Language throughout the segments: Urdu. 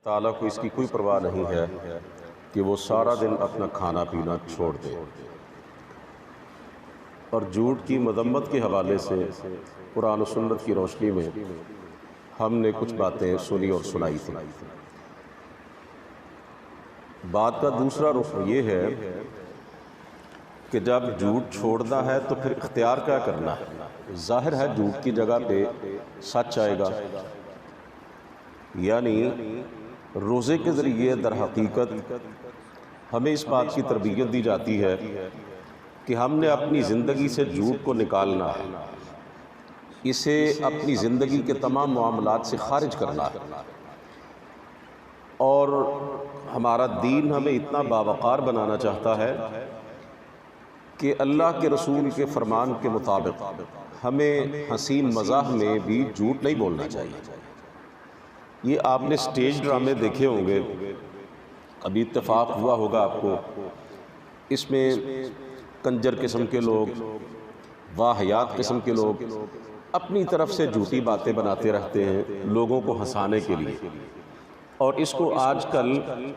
تعالیٰ کو اس کی کوئی پرواہ نہیں ہے کہ وہ سارا دن اپنا کھانا پینا چھوڑ دے۔ اور جھوٹ کی مذمت کے حوالے سے قرآن و سنت کی روشنی میں ہم نے کچھ باتیں سنی اور سنائی تھیں۔ بات کا دوسرا رخ یہ ہے کہ جب جھوٹ چھوڑنا ہے تو پھر اختیار کیا کرنا ہے۔ ظاہر ہے جھوٹ کی جگہ پہ سچ آئے گا، یعنی روزے کے ذریعے در حقیقت ہمیں اس بات کی تربیت دی جاتی ہے کہ ہم نے اپنی زندگی سے جھوٹ کو نکالنا ہے، اسے اپنی زندگی کے تمام معاملات سے خارج کرنا ہے، اور ہمارا دین ہمیں اتنا باوقار بنانا چاہتا ہے کہ اللہ کے رسول کے فرمان کے مطابق ہمیں حسین مزاح میں بھی جھوٹ نہیں بولنا چاہیے۔ یہ آپ نے سٹیج ڈرامے دیکھے ہوں گے، ابھی اتفاق ہوا ہوگا آپ کو، اس میں کنجر قسم کے لوگ، واہیات قسم کے لوگ اپنی طرف سے جھوٹی باتیں بناتے رہتے ہیں لوگوں کو ہنسانے کے لیے، اور اس کو آج کل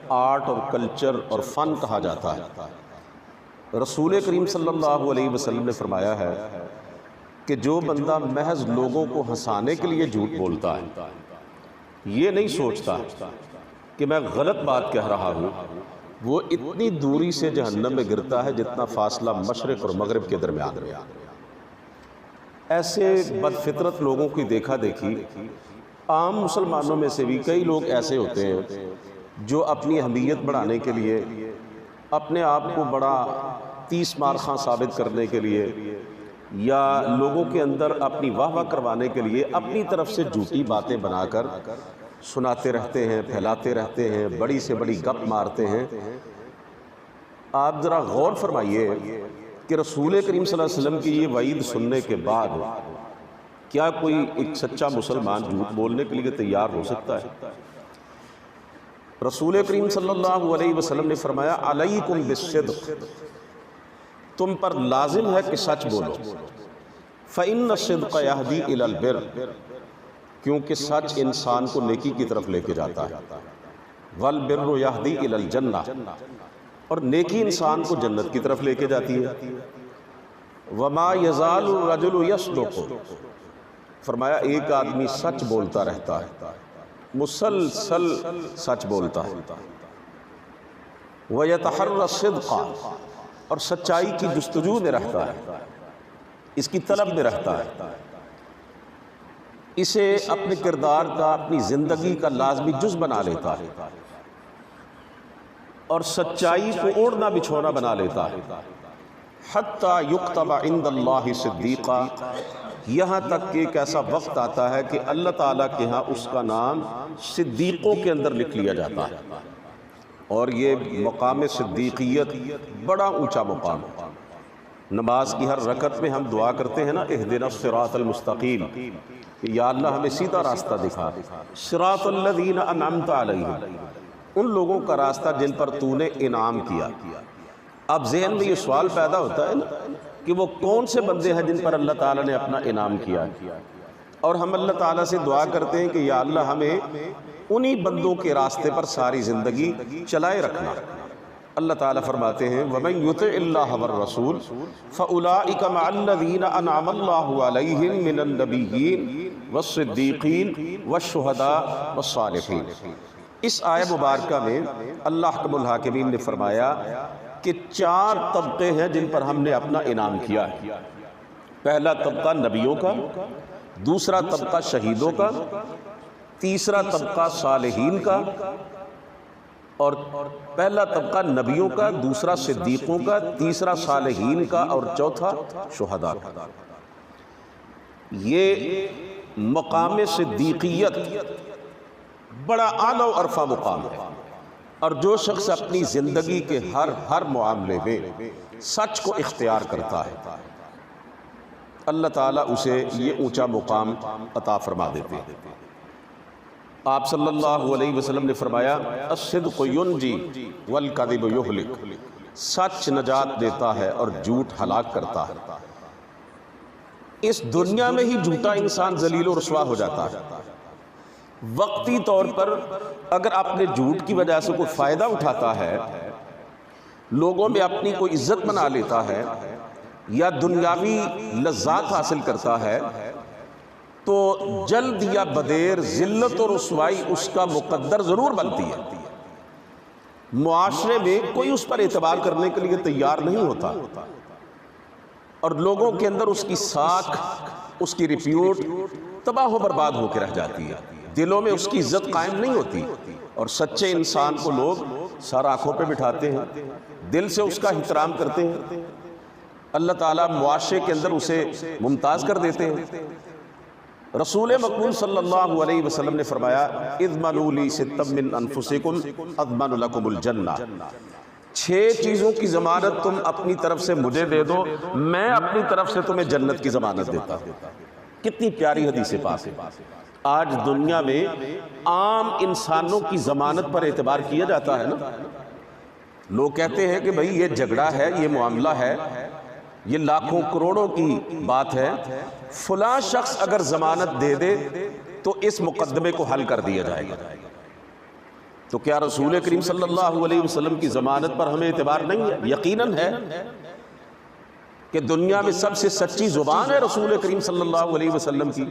آرٹ اور کلچر اور فن کہا جاتا ہے۔ رسول کریم صلی اللہ علیہ وسلم نے فرمایا ہے کہ جو بندہ محض لوگوں کو ہنسانے کے لیے جھوٹ بولتا ہے، یہ نہیں سوچتا کہ میں غلط بات کہہ رہا ہوں، وہ اتنی دوری سے جہنم میں گرتا ہے جتنا فاصلہ مشرق اور مغرب کے درمیان ہے۔ ایسے بد فطرت لوگوں کی دیکھا دیکھی عام مسلمانوں میں سے بھی کئی لوگ ایسے ہوتے ہیں جو اپنی اہمیت بڑھانے کے لیے، اپنے آپ کو بڑا تیس مار خاں ثابت کرنے کے لیے، یا لوگوں کے اندر اپنی واہ واہ کروانے کے لیے اپنی طرف سے جھوٹی باتیں بنا کر سناتے رہتے ہیں، پھیلاتے رہتے ہیں، بڑی سے بڑی گپ مارتے ہیں۔ آپ ذرا غور فرمائیے کہ رسول کریم صلی اللہ علیہ وسلم کی یہ وعید سننے کے بعد کیا کوئی ایک سچا مسلمان جھوٹ بولنے کے لیے تیار ہو سکتا ہے؟ رسول کریم صلی اللہ علیہ وسلم نے فرمایا علیکم بالصدق، تم پر لازم ہے کہ سچ بولو، فإن الصدق يهدي إلى البر، کیونکہ سچ انسان کو نیکی کی طرف لے کے جاتا ہے، والبر يهدي إلى الجنة، اور نیکی انسان کو جنت کی طرف لے کے جاتی ہے۔ وما يزال الرجل يصدق، فرمایا ایک آدمی سچ بولتا رہتا ہے، مسلسل سچ بولتا ہے، ويتحرى الصدق، اور سچائی کی جستجو میں رہتا ہے، اس کی طلب میں رہتا ہے، اسے اپنے کردار کا، اپنی زندگی کا لازمی جز بنا لیتا ہے، اور سچائی کو اوڑھنا بچھونا بنا لیتا ہے، حتیٰ یکتب عند اللہ صدیقا، یہاں تک کہ ایک ایسا وقت آتا ہے کہ اللہ تعالیٰ کے ہاں اس کا نام صدیقوں کے اندر لکھ لیا جاتا ہے، اور یہ مقام صدیقیت بڑا اونچا مقام ہے۔ نماز کی ہر رکعت میں ہم دعا کرتے ہیں نا، اہدنا الصراط المستقیم، کہ یا اللہ ہمیں سیدھا راستہ دکھا، صراط الذین انعمت علیہم، ان لوگوں کا راستہ جن پر تو نے انعام کیا۔ اب ذہن میں یہ سوال پیدا ہوتا ہے نا کہ وہ کون سے بندے ہیں جن پر اللہ تعالیٰ نے اپنا انعام کیا، اور ہم اللہ تعالیٰ سے دعا کرتے ہیں کہ یا اللہ ہمیں انہی بندوں کے راستے پر ساری زندگی چلائے رکھنا۔ اللہ تعالیٰ فرماتے ہیں وَمَن يُطِعِ اللَّهَ وَالرَّسُولَ فَأُولَٰئِكَ مَعَ الَّذِينَ أَنْعَمَ اللَّهُ عَلَيْهِم مِّنَ النَّبِيِّينَ وَالصِّدِّيقِينَ وَالشُّهَدَاءِ وَالصَّالِحِينَ۔ اس آیہ مبارکہ میں اللہ حکم الحاکمین نے فرمایا کہ 4 طبقے ہیں جن پر ہم نے اپنا انعام کیا ہے۔ پہلا طبقہ نبیوں کا، دوسرا طبقہ شہیدوں کا، تیسرا طبقہ صالحین کا، اور پہلا طبقہ نبیوں کا، دوسرا صدیقوں کا، تیسرا صالحین کا، اور چوتھا شہداء کا۔ یہ مقام صدیقیت بڑا اعلیٰ و عرفہ مقام ہے، اور جو شخص اپنی زندگی کے ہر معاملے میں سچ کو اختیار کرتا ہے اللہ تعالیٰ اسے یہ اونچا مقام عطا فرما دیتے ہیں۔ آپ صلی اللہ علیہ وسلم نے فرمایا الصدق ینجی والکذب یہلک، سچ نجات دیتا ہے اور جھوٹ ہلاک کرتا ہے۔ اس دنیا میں ہی جھوٹا انسان ذلیل و رسوا ہو جاتا ہے، وقتی طور پر اگر اپنے جھوٹ کی وجہ سے کوئی فائدہ اٹھاتا ہے، لوگوں میں اپنی کوئی عزت بنا لیتا ہے یا دنیاوی لذات حاصل کرتا ہے، تو جلد یا بدیر ذلت اور رسوائی اس کا مقدر ضرور بنتی ہے۔ معاشرے میں کوئی اس پر اعتبار کرنے کے لیے تیار نہیں ہوتا، اور لوگوں کے اندر اس کی ساکھ، اس کی ریپیوٹ تباہ و برباد ہو کے رہ جاتی ہے، دلوں میں اس کی عزت قائم نہیں ہوتی، اور سچے انسان کو لوگ سر آنکھوں پہ بٹھاتے ہیں، دل سے اس کا احترام کرتے ہیں، اللہ تعالیٰ معاشرے کے اندر اسے ممتاز کر دیتے ہیں۔ رسول مقبول صلی اللہ علیہ وسلم نے فرمایا، اضمنوا لی ستا من انفسکم اضمن لکم الجنہ، 6 چیزوں کی ضمانت تم اپنی طرف سے مجھے دے دو، میں اپنی طرف سے تمہیں جنت کی ضمانت دیتا ہوں۔ کتنی پیاری حدیث پاک ہے۔ آج دنیا میں عام انسانوں کی ضمانت پر اعتبار کیا جاتا ہے نا، لوگ کہتے ہیں کہ بھئی یہ جھگڑا ہے، یہ معاملہ ہے، یہ لاکھوں کروڑوں کی بات ہے، فلاں شخص اگر ضمانت دے دے تو اس مقدمے کو حل کر دیا جائے گا۔ تو کیا رسول کریم صلی اللہ علیہ وسلم کی ضمانت پر ہمیں اعتبار نہیں ہے؟ یقیناً ہے کہ دنیا میں سب سے سچی زبان ہے رسول کریم صلی اللہ علیہ وسلم کی۔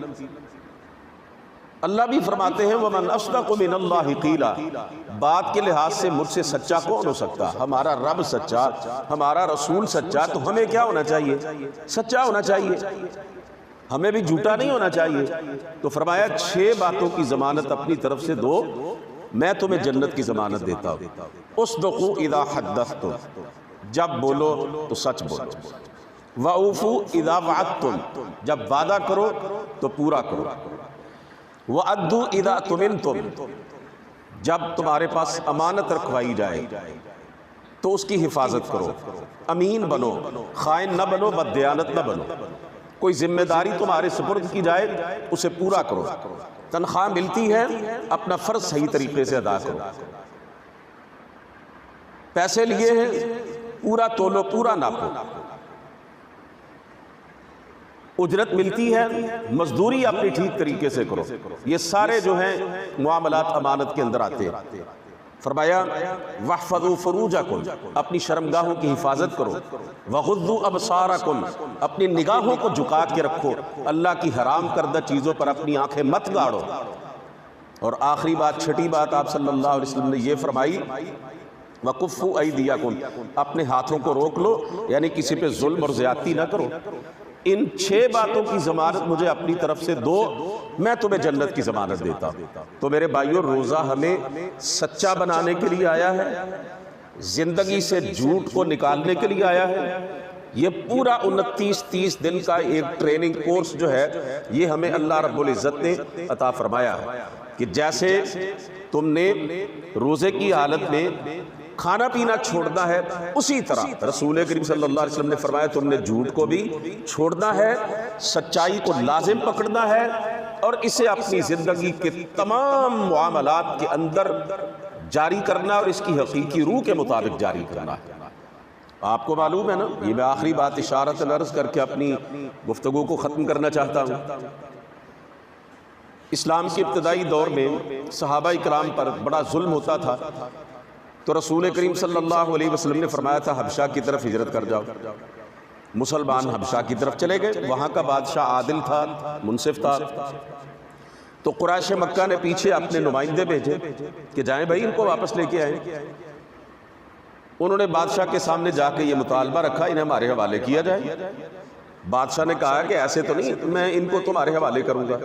اللہ بھی فرماتے ہیں وَمَنْ أَصْدَقُ مِنَ اللَّهِ قِيلًا، بات کے لحاظ سے مجھ سے سچا کون ہو سکتا؟ ہمارا رب سچا، ہمارا رسول سچا، تو ہمیں کیا ہونا چاہیے؟ سچا ہونا چاہیے، ہمیں بھی جھوٹا نہیں ہونا چاہیے۔ تو فرمایا 6 باتوں کی ضمانت اپنی طرف سے دو، میں تمہیں جنت کی ضمانت دیتا ہوں۔ اصدقوا اذا حدثتم، جب بولو تو سچ بولو، وأوفوا اذا وعدتم، جب وعدہ کرو تو پورا کرو، وَأَدُّوا إِذَا تُمِنْتُمْ، جب تمہارے پاس امانت رکھوائی جائے تو اس کی حفاظت کرو، امین بنو، خائن نہ بنو، بددیانت نہ بنو، کوئی ذمہ داری تمہارے سپرد کی جائے اسے پورا کرو، تنخواہ ملتی ہے اپنا فرض صحیح طریقے سے ادا کرو، پیسے لیے ہیں پورا تولو، پورا ناپو، اجرت ملتی ہے مزدوری اپنی ٹھیک طریقے سے کرو۔ یہ سارے جو ہیں معاملات امانت کے اندر آتے ہیں۔ فرمایا وَاحْفَظُوا فُرُوجَكُمْ، اپنی شرمگاہوں کی حفاظت کرو، وَغُضُّوا أَبْصَارَكُمْ، اپنی نگاہوں کو جھکا کے رکھو، اللہ کی حرام کردہ چیزوں پر اپنی آنکھیں مت گاڑو۔ اور آخری بات، چھٹی بات آپ صلی اللہ علیہ وسلم نے یہ فرمائی وَكُفُّوا أَيْدِيَكُمْ، اپنے ہاتھوں کو روک لو، یعنی کسی پہ ظلم اور زیادتی نہ کرو۔ ان 6 باتوں کی ضمانت مجھے اپنی طرف سے دو، میں تمہیں جنت کی ضمانت دیتا ہوں۔ تو میرے بھائیوں، روزہ ہمیں سچا بنانے کے لیے آیا ہے، زندگی سے جھوٹ کو نکالنے کے لیے آیا ہے۔ یہ پورا 29-30 دن کا ایک ٹریننگ کورس جو ہے، یہ ہمیں اللہ رب العزت نے عطا فرمایا ہے کہ جیسے تم نے روزے کی حالت میں کھانا پینا چھوڑنا ہے، اسی طرح رسول کریم صلی اللہ علیہ وسلم نے فرمایا تم نے جھوٹ کو بھی چھوڑنا ہے، سچائی کو لازم پکڑنا ہے، اور اسے اپنی زندگی کے تمام معاملات کے اندر جاری کرنا، اور اس کی حقیقی روح کے مطابق جاری کرنا ہے۔ آپ کو معلوم ہے نا، یہ میں آخری بات اشارۃ عرض کر کے اپنی گفتگو کو ختم کرنا چاہتا ہوں۔ اسلام کے ابتدائی دور میں صحابہ کرام پر بڑا ظلم ہوتا تھا، تو رسول کریم صلی اللہ علیہ وسلم نے فرمایا تھا حبشہ کی طرف ہجرت کر جاؤ۔ مسلمان حبشہ کی طرف چلے گئے، وہاں کا بادشاہ عادل تھا، منصف تھا، تو قریش مکہ نے پیچھے اپنے نمائندے بھیجے کہ جائیں بھائی ان کو واپس لے کے آئیں۔ انہوں نے بادشاہ کے سامنے جا کے یہ مطالبہ رکھا انہیں ہمارے حوالے کیا جائے۔ بادشاہ نے کہا کہ ایسے تو نہیں، میں ان کو تمہارے حوالے کروں گا،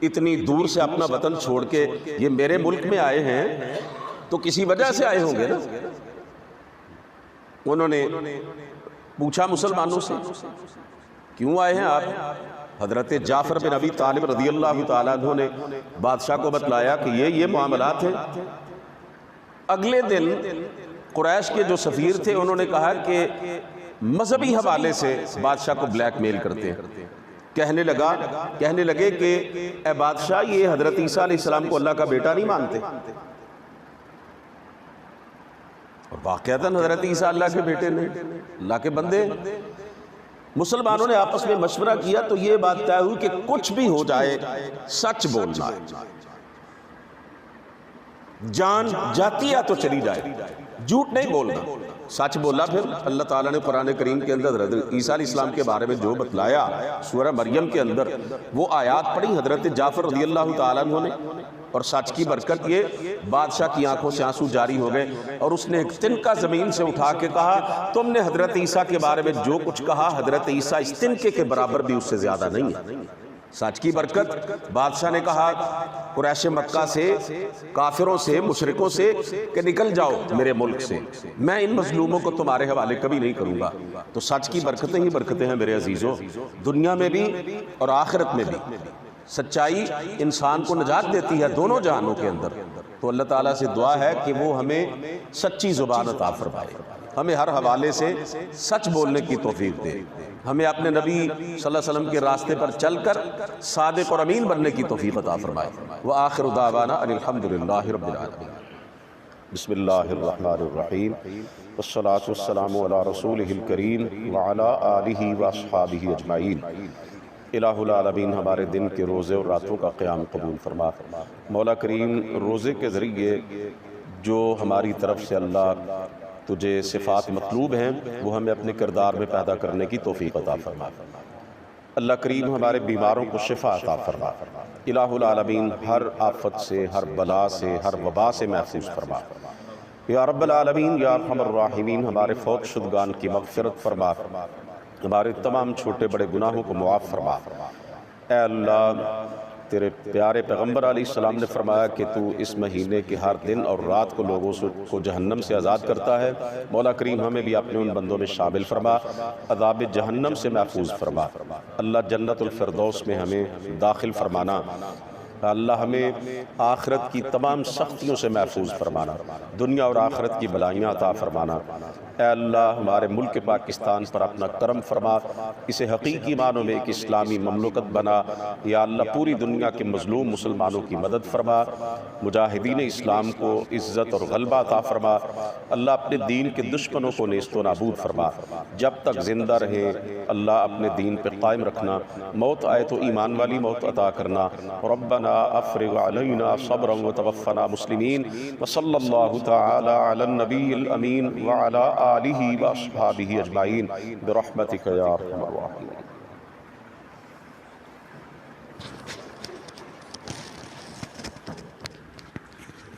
اتنی دور سے اپنا وطن چھوڑ کے یہ میرے ملک میں آئے ہیں تو کسی وجہ سے آئے ہوں گے نا۔ انہوں نے پوچھا مسلمانوں سے کیوں آئے ہیں آپ؟ حضرت جعفر بن ابی طالب رضی اللہ تعالیٰ عنہ نے بادشاہ کو بتلایا کہ یہ معاملات ہیں۔ اگلے دن قریش کے جو سفیر تھے انہوں نے کہا کہ مذہبی حوالے سے بادشاہ کو بلیک میل کرتے ہیں، کہنے لگے کہ اے بادشاہ یہ حضرت عیسیٰ علیہ السلام کو اللہ کا بیٹا نہیں مانتے، اور واقعتاً حضرت عیسیٰ اللہ کے بیٹے نہیں، اللہ کے بندے۔ مسلمانوں نے آپس میں مشورہ کیا تو یہ بات طے ہوئی کہ کچھ بھی ہو جائے سچ بولنا ہے، جان جاتی ہے تو چلی جائے، جھوٹ نہیں بولنا، سچ بولا۔ پھر اللہ تعالیٰ نے قرآن کریم کے اندر حضرت عیسیٰ علیہ السلام کے بارے میں جو بتلایا سورہ مریم کے اندر، وہ آیات پڑھی حضرت جعفر رضی اللہ تعالیٰ عنہ نے، اور سچ کی برکت یہ بادشاہ کی آنکھوں سے آنسو جاری ہو گئے، اور اس نے ایک تنکا زمین سے اٹھا کے کہا تم نے حضرت عیسیٰ کے بارے میں جو کچھ کہا حضرت عیسیٰ اس تنکے کے برابر بھی اس سے زیادہ نہیں ہے۔ سچ کی برکت۔ بادشاہ نے کہا قریش مکہ سے، کافروں سے، مشرکوں سے کہ نکل جاؤ میرے ملک سے، میں ان مظلوموں کو تمہارے حوالے کبھی نہیں کروں گا۔ تو سچ کی برکتیں ہی برکتیں ہیں میرے عزیزوں، دنیا میں بھی اور آخرت میں بھی۔ سچائی انسان کو نجات دیتی ہے دونوں جہانوں کے اندر۔ تو اللہ تعالیٰ سے دعا ہے کہ وہ ہمیں سچی زبان عطا فرمائے، ہمیں ہر حوالے سے سچ بولنے کی توفیق دے، ہمیں اپنے نبی صلی اللہ علیہ وسلم کے راستے پر چل کر صادق اور امین بننے کی توفیق عطا فرمائے۔ وآخر دعوانا ان الحمدللہ رب العالمین۔ بسم اللہ الرحمن الرحیم، والصلاة والسلام علی رسولہ الکریم وعلی آلہ واصحابہ اجمعین۔ الہ العالمین ہمارے دن کے روزے اور راتوں کا قیام قبول فرما۔ مولا کریم روزے کے ذریعے جو ہماری طرف سے اللہ تجھے صفات مطلوب ہیں وہ ہمیں اپنے کردار میں پیدا کرنے کی توفیق عطا فرما۔ اللہ کریم ہمارے بیماروں کو شفا عطا فرما۔ الہ العالمین ہر آفت سے، ہر بلا سے، ہر وبا سے محفوظ فرما۔ یا رب العالمین یا ارحم الراحمین ہمارے فوت شدگان کی مغفرت فرما، ہمارے تمام چھوٹے بڑے گناہوں کو معاف فرما۔ اے اللہ تیرے پیارے پیغمبر علیہ السلام نے فرمایا کہ تو اس مہینے کے ہر دن اور رات کو لوگوں کو جہنم سے آزاد کرتا ہے۔ مولا کریم ہمیں بھی اپنے ان بندوں میں شامل فرما، عذاب جہنم سے محفوظ فرما۔ اللہ جنت الفردوس میں ہمیں داخل فرمانا۔ اللہ ہمیں آخرت کی تمام سختیوں سے محفوظ فرمانا، دنیا اور آخرت کی بلائیاں عطا فرمانا۔ اے اللہ ہمارے ملک پاکستان پر اپنا کرم فرما، اسے حقیقی معنوں میں ایک اسلامی مملکت بنا۔ یا اللہ پوری دنیا کے مظلوم مسلمانوں کی مدد فرما، مجاہدین اسلام کو عزت اور غلبہ عطا فرما۔ اللہ اپنے دین کے دشمنوں کو نیست و نابود فرما، جب تک زندہ رہیں اللہ اپنے دین پہ قائم رکھنا، موت آئے تو ایمان والی موت عطا کرنا۔ ربنا افرغ علینا صبرا وتوفنا مسلمین، وصلی اللہ تعالی علی النبی الامین وعلی آلہ واصحابہ اجمعین برحمتک یا ارحم الراحمین۔